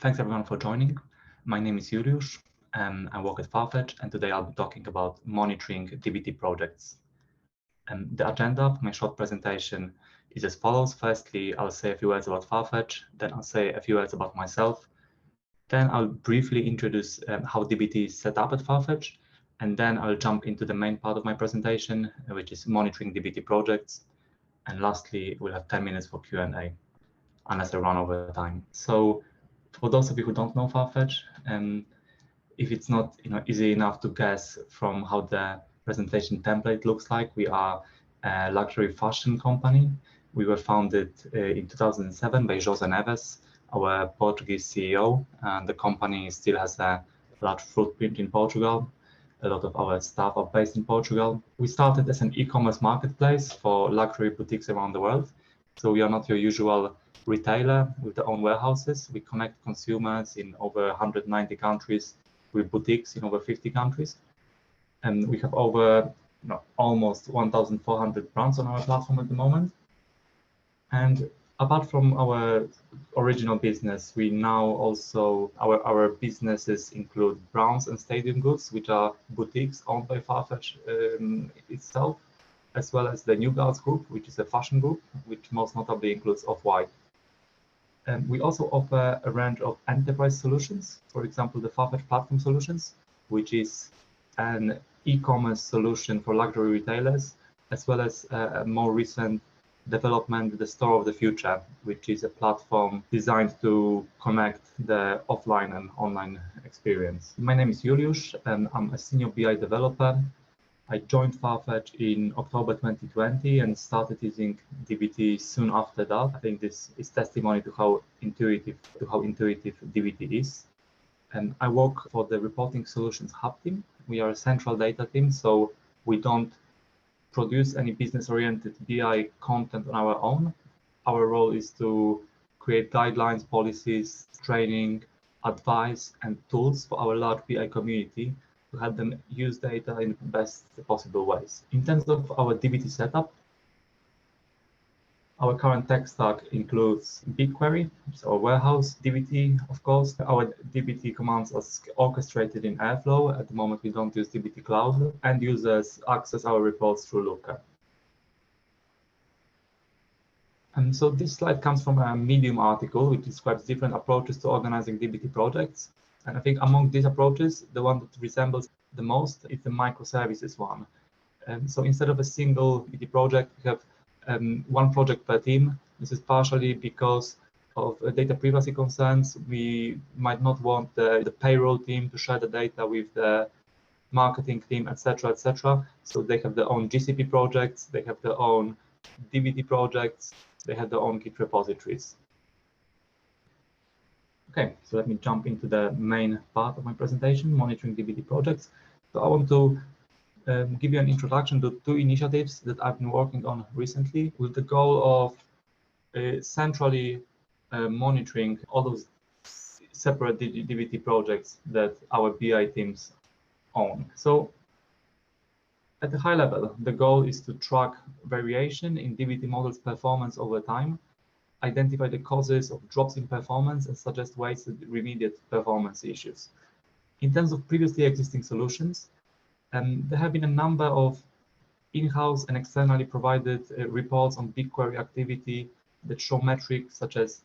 Thanks everyone for joining. My name is Juliusz. I work at Farfetch, and today I'll be talking about monitoring DBT projects. The agenda of my short presentation is as follows. Firstly, I'll say a few words about Farfetch, then I'll say a few words about myself. Then I'll briefly introduce how DBT is set up at Farfetch, and then I'll jump into the main part of my presentation, which is monitoring DBT projects. And lastly, we'll have 10 minutes for Q&A, unless I run over time. So for those of you who don't know Farfetch, if it's not easy enough to guess from how the presentation template looks like, we are a luxury fashion company. We were founded in 2007 by José Neves, our Portuguese CEO, and the company still has a large footprint in Portugal. A lot of our staff are based in Portugal. We started as an e-commerce marketplace for luxury boutiques around the world. So we are not your usual retailer with their own warehouses. We connect consumers in over 190 countries with boutiques in over 50 countries. And we have over almost 1,400 brands on our platform at the moment. And apart from our original business, we now also, our businesses include Browns and Stadium Goods, which are boutiques owned by Farfetch itself, as well as the New Guards Group, which is a fashion group, which most notably includes Off-White. We also offer a range of enterprise solutions, for example, the Farfetch Platform Solutions, which is an e-commerce solution for luxury retailers, as well as a more recent development, the Store of the Future, which is a platform designed to connect the offline and online experience. My name is Juliusz, and I'm a senior BI developer. I joined Farfetch in October 2020 and started using DBT soon after that. I think this is testimony to how intuitive DBT is. And I work for the Reporting Solutions Hub team. We are a central data team, so we don't produce any business-oriented BI content on our own. Our role is to create guidelines, policies, training, advice, and tools for our large BI community to help them use data in the best possible ways. In terms of our DBT setup, our current tech stack includes BigQuery, which is our warehouse, DBT, of course. Our DBT commands are orchestrated in Airflow. At the moment, we don't use DBT Cloud, and users access our reports through Looker. And so this slide comes from a Medium article, which describes different approaches to organizing DBT projects. And I think among these approaches, the one that resembles the most is the microservices one. So instead of a single DBT project, we have one project per team. This is partially because of data privacy concerns. We might not want the payroll team to share the data with the marketing team, etc., etc. So they have their own GCP projects, they have their own DBT projects, they have their own Git repositories. Okay, so let me jump into the main part of my presentation, monitoring DBT projects. So I want to give you an introduction to two initiatives that I've been working on recently with the goal of centrally monitoring all those separate DBT projects that our BI teams own. So at a high level, the goal is to track variation in DBT models' performance over time, identify the causes of drops in performance, and suggest ways to remediate performance issues. In terms of previously existing solutions, there have been a number of in-house and externally provided reports on BigQuery activity that show metrics such as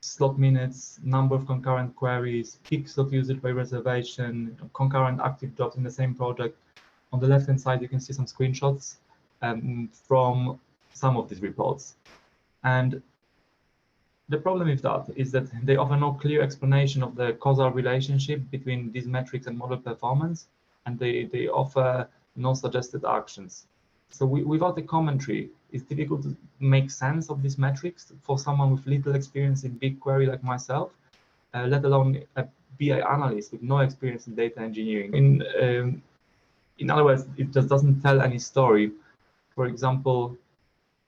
slot minutes, number of concurrent queries, peak slot usage by reservation, concurrent active jobs in the same project. On the left-hand side, you can see some screenshots from some of these reports. And the problem with that is that they offer no clear explanation of the causal relationship between these metrics and model performance, and they offer no suggested actions. So without a commentary, it's difficult to make sense of these metrics for someone with little experience in BigQuery like myself, let alone a BI analyst with no experience in data engineering. In other words, it just doesn't tell any story. For example,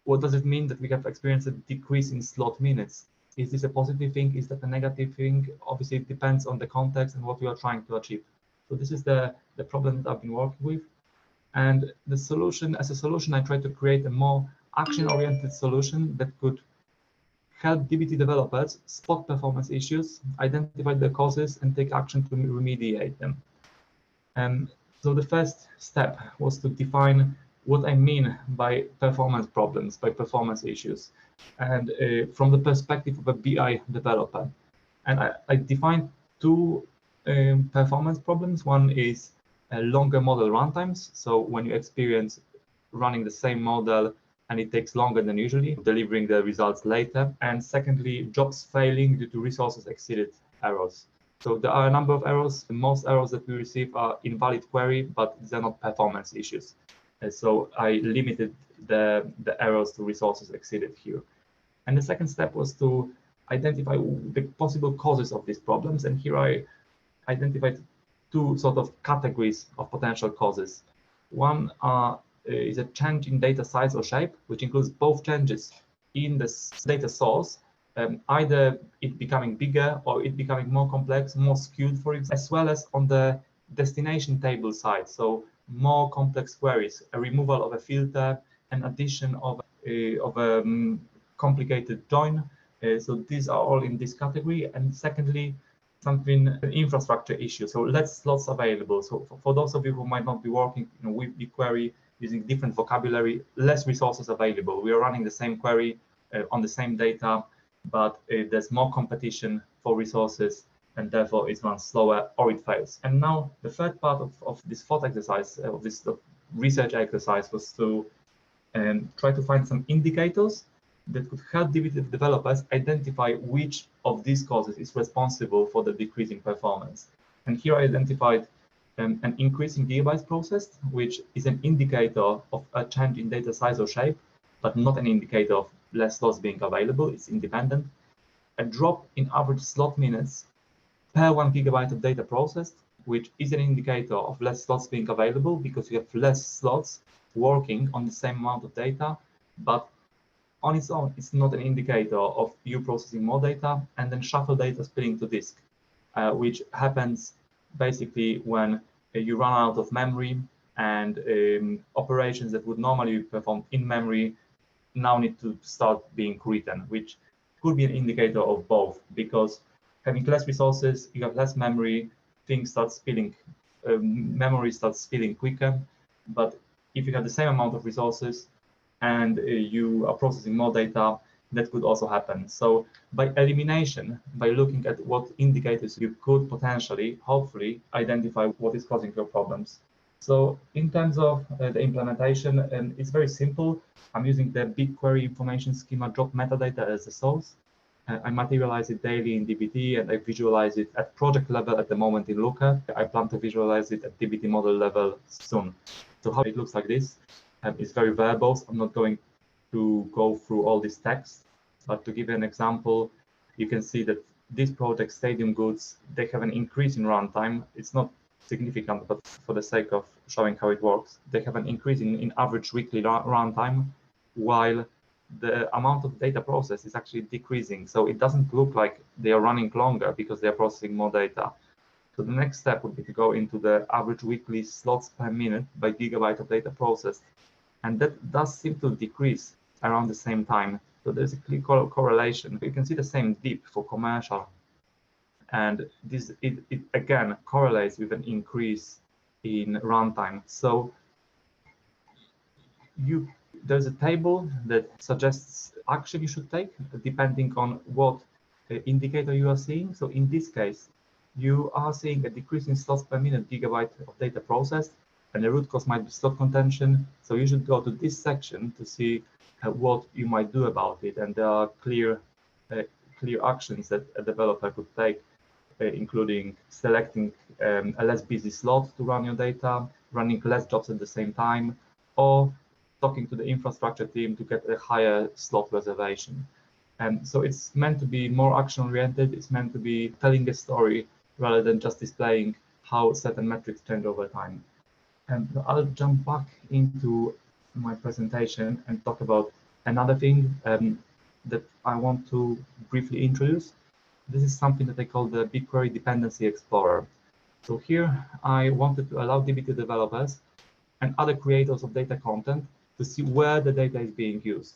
what does it mean that we have experienced a decrease in slot minutes? Is this a positive thing? Is that a negative thing? Obviously, it depends on the context and what you are trying to achieve. So this is the problem that I've been working with. And the solution, as a solution, I try to create a more action-oriented solution that could help DBT developers spot performance issues, identify the causes, and take action to remediate them. So the first step was to define what I mean by performance problems, by performance issues, and from the perspective of a BI developer. And I defined two performance problems. One is longer model runtimes. So when you experience running the same model and it takes longer than usually, delivering the results later. And secondly, jobs failing due to resources exceeded errors. So there are a number of errors. Most errors that we receive are invalid query, but they're not performance issues. So I limited the errors to resources exceeded here. And the second step was to identify the possible causes of these problems. And here I identified two sort of categories of potential causes. One is a change in data size or shape, which includes both changes in the data source, either it becoming bigger or it becoming more complex, more skewed, for example, as well as on the destination table side. So more complex queries, a removal of a filter, an addition of a complicated join. So these are all in this category. And secondly, an infrastructure issue. So less slots available. So for those of you who might not be working with BigQuery using different vocabulary, less resources available. We are running the same query on the same data, but there's more competition for resources, and therefore it runs slower or it fails. And now the third part of this thought exercise, of this research exercise, was to try to find some indicators that could help DBT developers identify which of these causes is responsible for the decreasing performance. And here I identified an increase in gigabytes processed, which is an indicator of a change in data size or shape, but not an indicator of less slots being available. It's independent. A drop in average slot minutes per 1 gigabyte of data processed, which is an indicator of less slots being available because you have less slots working on the same amount of data, but on its own, it's not an indicator of you processing more data. And then shuffle data spilling to disk, which happens basically when you run out of memory and operations that would normally be performed in memory now need to start being written, which could be an indicator of both, because having less resources, you have less memory, things start spilling, memory starts spilling quicker. But if you have the same amount of resources and you are processing more data, that could also happen. So by elimination, by looking at what indicators you could potentially, hopefully, identify what is causing your problems. So in terms of the implementation, it's very simple. I'm using the BigQuery information schema drop metadata as the source. I materialize it daily in DBT, and I visualize it at project level at the moment in Looker. I plan to visualize it at DBT model level soon. So how it looks like this, it's very verbose. I'm not going to go through all this text, but to give you an example, you can see that this project, Stadium Goods, they have an increase in runtime. It's not significant, but for the sake of showing how it works, they have an increase in average weekly runtime, while the amount of data processed is actually decreasing. So it doesn't look like they are running longer because they are processing more data. So the next step would be to go into the average weekly slots per minute by gigabyte of data processed. And that does seem to decrease around the same time. So there's a clear correlation. You can see the same dip for commercial. And this it again correlates with an increase in runtime. So there's a table that suggests action you should take depending on what indicator you are seeing. So in this case, you are seeing a decrease in slots per minute gigabyte of data processed, and the root cause might be slot contention. So you should go to this section to see what you might do about it. And there are clear actions that a developer could take, including selecting a less busy slot to run your data, running less jobs at the same time, or talking to the infrastructure team to get a higher slot reservation. And so it's meant to be more action-oriented. It's meant to be telling a story rather than just displaying how certain metrics change over time. And I'll jump back into my presentation and talk about another thing that I want to briefly introduce. This is something that I call the BigQuery Dependency Explorer. So here I wanted to allow DBT developers and other creators of data content to see where the data is being used.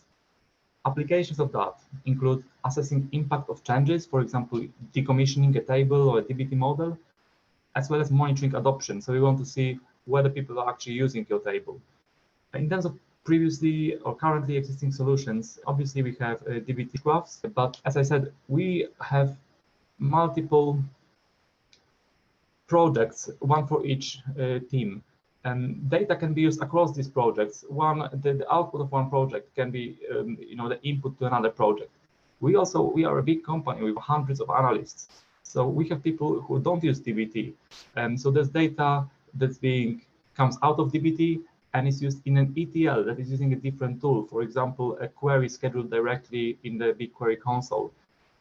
Applications of that include assessing impact of changes, for example, decommissioning a table or a DBT model, as well as monitoring adoption. So we want to see whether people are actually using your table. In terms of previously or currently existing solutions, obviously we have DBT graphs, but as I said, we have multiple projects, one for each team. And data can be used across these projects. The output of one project can be, the input to another project. We are a big company with hundreds of analysts. So we have people who don't use DBT. So there's data that's comes out of DBT and is used in an ETL that is using a different tool. For example, a query scheduled directly in the BigQuery console.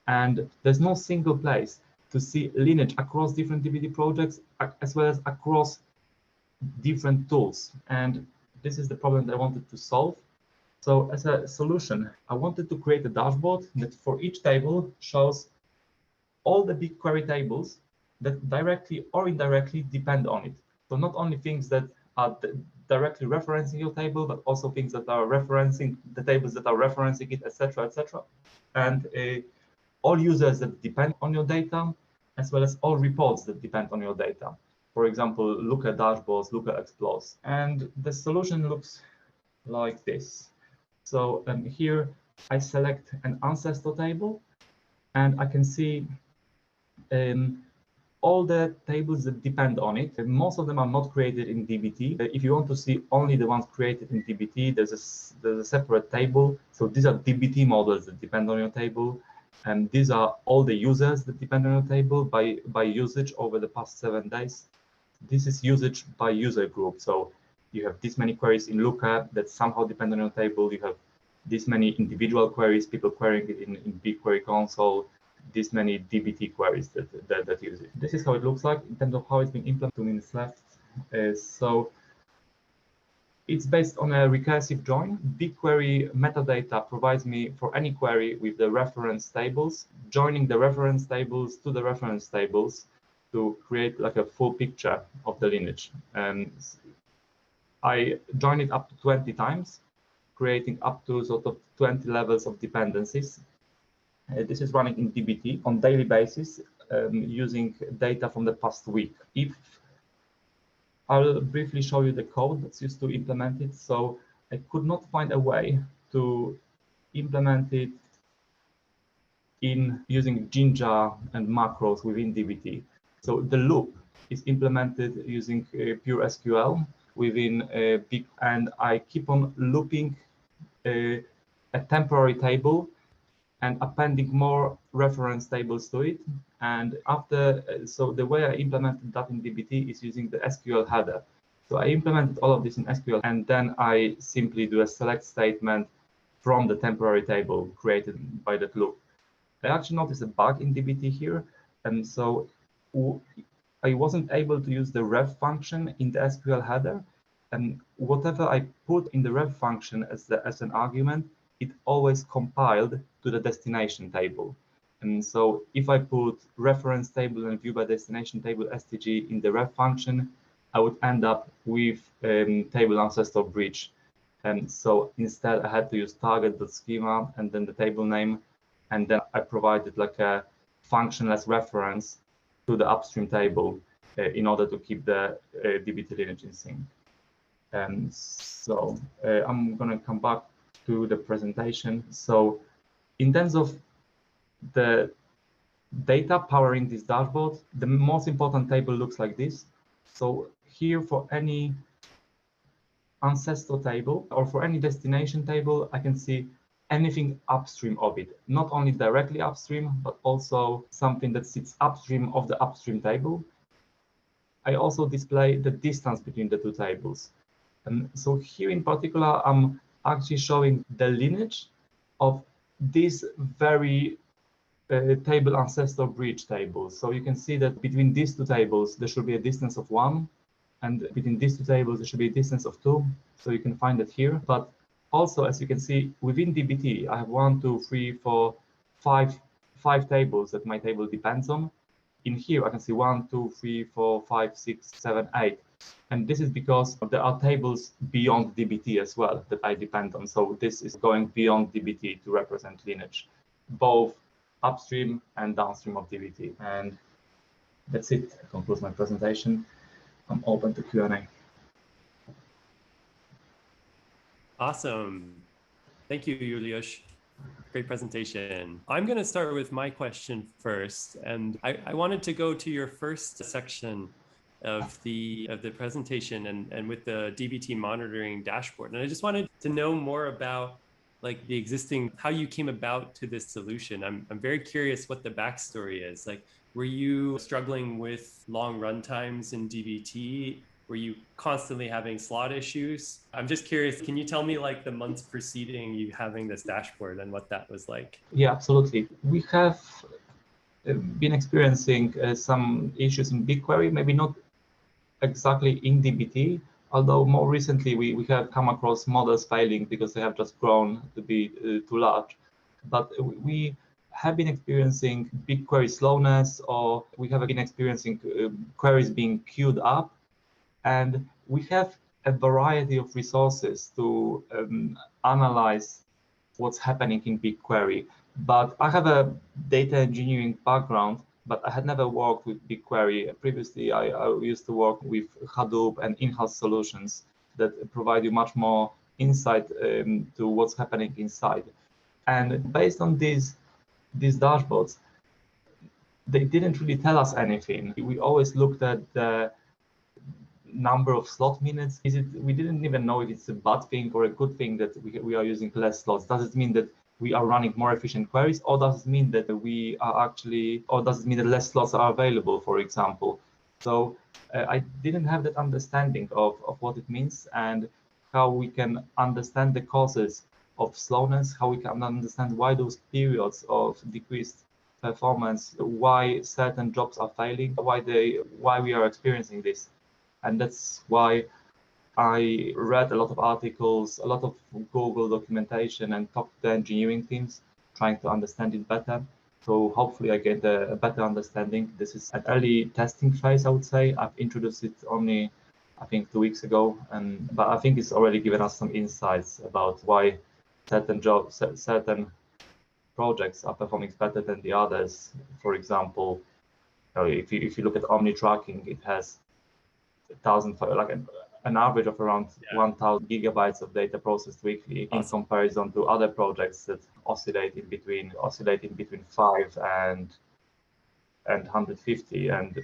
And there's no single place to see lineage across different DBT projects, as well as across different tools. And this is the problem that I wanted to solve. So as a solution, I wanted to create a dashboard that for each table shows all the BigQuery tables that directly or indirectly depend on it. So not only things that are directly referencing your table, but also things that are referencing the tables that are referencing it, etc., etc. And all users that depend on your data, as well as all reports that depend on your data. For example, Looker dashboards, Looker explores. And the solution looks like this. So here I select an ancestor table, and I can see all the tables that depend on it. Most of them are not created in DBT. If you want to see only the ones created in DBT, there's a separate table. So these are DBT models that depend on your table. And these are all the users that depend on your table by usage over the past 7 days. This is usage by user group. So you have this many queries in Looker that somehow depend on your table. You have this many individual queries, people querying it in BigQuery console, this many DBT queries that use it. This is how it looks like in terms of how it's been implemented. 2 minutes left. So it's based on a recursive join. BigQuery metadata provides me for any query with the reference tables, joining the reference tables to the reference tables to create like a full picture of the lineage. And I join it up to 20 times, creating up to sort of 20 levels of dependencies. This is running in DBT on daily basis, using data from the past week. I'll briefly show you the code that's used to implement it. So I could not find a way to implement it in using Jinja and macros within DBT. So the loop is implemented using pure SQL within Big, and I keep on looping a temporary table and appending more reference tables to it. And so the way I implemented that in DBT is using the SQL header. So I implemented all of this in SQL, and then I simply do a select statement from the temporary table created by that loop. I actually noticed a bug in DBT here, and so I wasn't able to use the ref function in the SQL header, and whatever I put in the ref function as an argument, it always compiled to the destination table. And so if I put reference table and view by destination table STG in the ref function, I would end up with table ancestor breach. And so instead I had to use target.schema and then the table name. And then I provided like a functionless reference to the upstream table in order to keep the DBT lineage in sync. And so I'm going to come back to the presentation. So in terms of the data powering this dashboard, the most important table looks like this. So here for any ancestor table or for any destination table, I can see anything upstream of it, not only directly upstream, but also something that sits upstream of the upstream table. I also display the distance between the two tables. And so here in particular, I'm actually showing the lineage of this very table ancestor breach table. So you can see that between these two tables, there should be a distance of 1. And between these two tables, there should be a distance of 2. So you can find it here. But also, as you can see, within DBT, I have 1, 2, 3, 4, 5 tables that my table depends on. In here, I can see 1, 2, 3, 4, 5, 6, 7, 8. And this is because there are tables beyond DBT as well that I depend on. So this is going beyond DBT to represent lineage, both upstream and downstream of DBT. And that's it. That concludes my presentation. I'm open to Q&A. Awesome. Thank you, Juliusz. Great presentation. I'm going to start with my question first. And I wanted to go to your first section of the presentation and with the DBT monitoring dashboard. And I just wanted to know more about like the existing, how you came about to this solution. I'm very curious what the backstory is. Like, were you struggling with long run times in DBT? Were you constantly having slot issues? I'm just curious, can you tell me like the months preceding you having this dashboard and what that was like? Yeah, absolutely. We have been experiencing some issues in BigQuery, maybe not exactly in DBT, although more recently we have come across models failing because they have just grown to be too large. But we have been experiencing BigQuery slowness, or we have been experiencing queries being queued up. And we have a variety of resources to analyze what's happening in BigQuery. But I have a data engineering background, but I had never worked with BigQuery. Previously, I used to work with Hadoop and in-house solutions that provide you much more insight to what's happening inside. And based on these dashboards, they didn't really tell us anything. We always looked at the number of slot minutes. We didn't even know if it's a bad thing or a good thing that we are using less slots. Does it mean that we are running more efficient queries, or does it mean that we are actually, or does it mean that less slots are available, for example? So I didn't have that understanding of what it means and how we can understand the causes of slowness, how we can understand why those periods of decreased performance, why certain jobs are failing, why we are experiencing this. And that's why I read a lot of articles, a lot of Google documentation, and talked to the engineering teams, trying to understand it better. So hopefully I get a better understanding. This is an early testing phase, I would say. I've introduced it only, I think, 2 weeks ago, but I think it's already given us some insights about why certain jobs, certain projects are performing better than the others. For example, if you look at Omni tracking, it has 1,000, like an average of around 1,000 gigabytes of data processed weekly in comparison to other projects that oscillate in between 5 and 150. And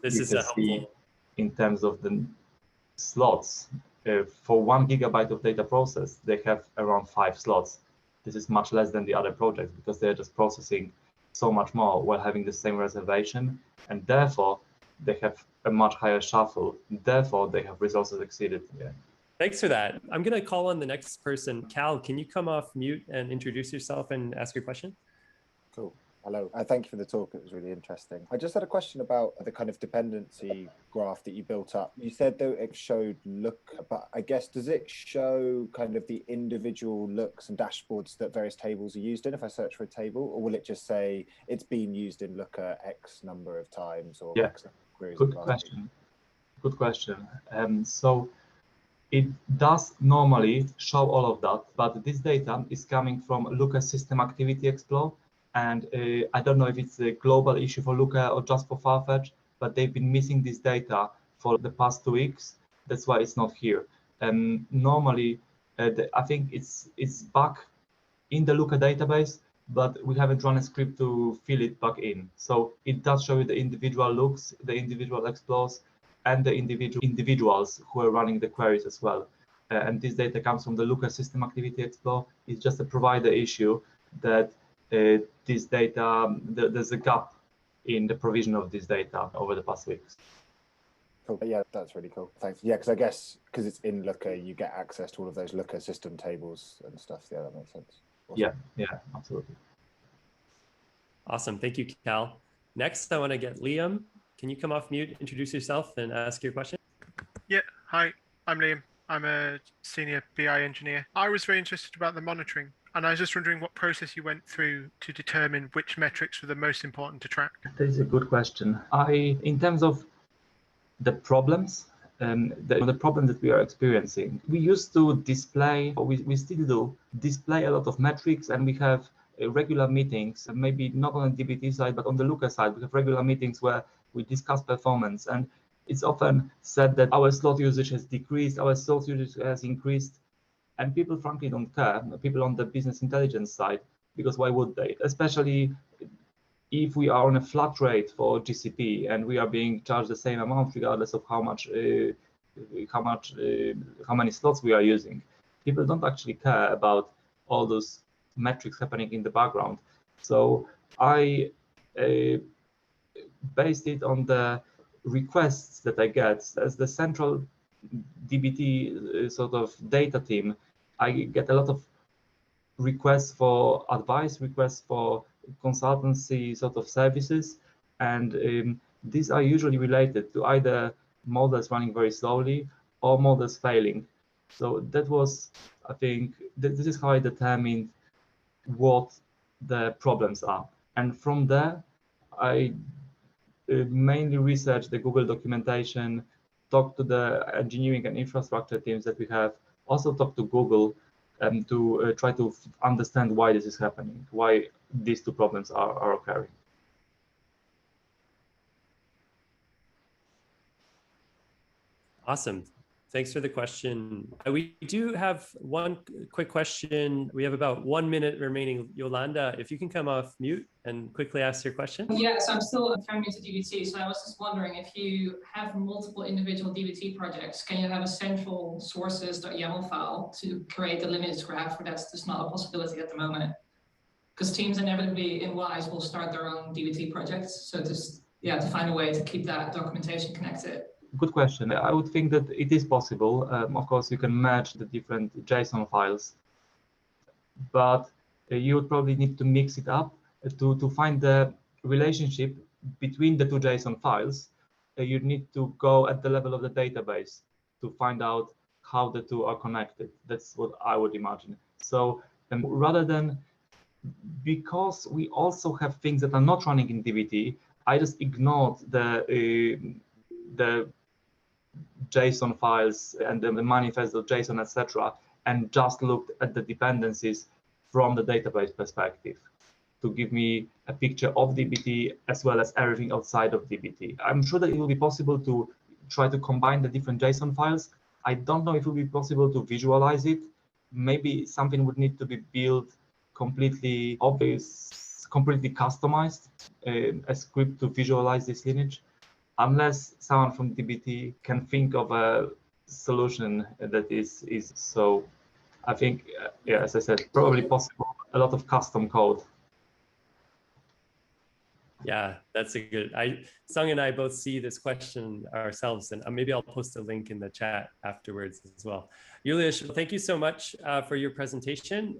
this is helpful. In terms of the slots, for 1 gigabyte of data processed, they have around 5 slots. This is much less than the other projects because they're just processing so much more while having the same reservation, and therefore they have a much higher shuffle. Therefore, they have resources exceeded. Yeah. Thanks for that. I'm going to call on the next person. Cal, can you come off mute and introduce yourself and ask your question? Cool. Hello. Thank you for the talk. It was really interesting. I just had a question about the kind of dependency graph that you built up. You said that it showed Looker, but I guess, does it show kind of the individual looks and dashboards that various tables are used in if I search for a table, or will it just say it's been used in Looker X number of times? Or X queries? Good question. Good question. So it does normally show all of that, but this data is coming from Looker System Activity Explorer. And I don't know if it's a global issue for Looker or just for Farfetch, but they've been missing this data for the past 2 weeks. That's why it's not here. Normally, I think it's back in the Looker database, but we haven't run a script to fill it back in. So it does show you the individual looks, the individual explores, and the individuals who are running the queries as well. And this data comes from the Looker System Activity Explorer. It's just a provider issue that this data, there's a gap in the provision of this data over the past weeks. Cool. Yeah, that's really cool. Thanks. Yeah, because I guess because it's in Looker, you get access to all of those Looker system tables and stuff. Yeah, that makes sense. Awesome. Yeah, absolutely. Awesome. Thank you, Cal. Next, I want to get Liam. Can you come off mute, introduce yourself, and ask your question? Yeah. Hi, I'm Liam. I'm a senior BI engineer. I was very interested about the monitoring, and I was just wondering what process you went through to determine which metrics were the most important to track. That is a good question. In terms of the problems, the problem that we are experiencing. We used to display, or we still do, display a lot of metrics, and we have regular meetings, maybe not on the DBT side, but on the Looker side. We have regular meetings where we discuss performance, and it's often said that our slot usage has decreased, our slot usage has increased, and people frankly don't care, people on the business intelligence side, because why would they? Especially if we are on a flat rate for GCP and we are being charged the same amount regardless of how many slots we are using. People don't actually care about all those metrics happening in the background. So I based it on the requests that I get as the central DBT sort of data team. I get a lot of requests for advice, requests for consultancy sort of services, and these are usually related to either models running very slowly or models failing. So that was, I think, this is how I determined what the problems are. And from there, I mainly researched the Google documentation, talked to the engineering and infrastructure teams that we have, also talked to Google to try to understand why this is happening, why these two problems are occurring. Awesome. Thanks for the question. We do have one quick question. We have about 1 minute remaining. Yolanda, if you can come off mute and quickly ask your question. Yes, I'm still very new to DBT, so I was just wondering if you have multiple individual DBT projects, can you have a central sources.yaml file to create the lineage graph, or that's just not a possibility at the moment? Because teams inevitably in WISE will start their own DBT projects, so just to find a way to keep that documentation connected. Good question. I would think that it is possible. Of course, you can match the different JSON files, but you would probably need to mix it up to find the relationship between the two JSON files. You need to go at the level of the database to find out how the two are connected. That's what I would imagine. So rather than, because we also have things that are not running in DBT, I just ignored the JSON files and the manifest.json, etc., and just looked at the dependencies from the database perspective to give me a picture of DBT as well as everything outside of DBT. I'm sure that it will be possible to try to combine the different JSON files. I don't know if it will be possible to visualize it. Maybe something would need to be built completely obvious, completely customized, a script to visualize this lineage, unless someone from DBT can think of a solution that is so. I think, as I said, probably possible, a lot of custom code. Yeah, that's a good, Sung and I both see this question ourselves, and maybe I'll post a link in the chat afterwards as well. Juliusz, thank you so much for your presentation.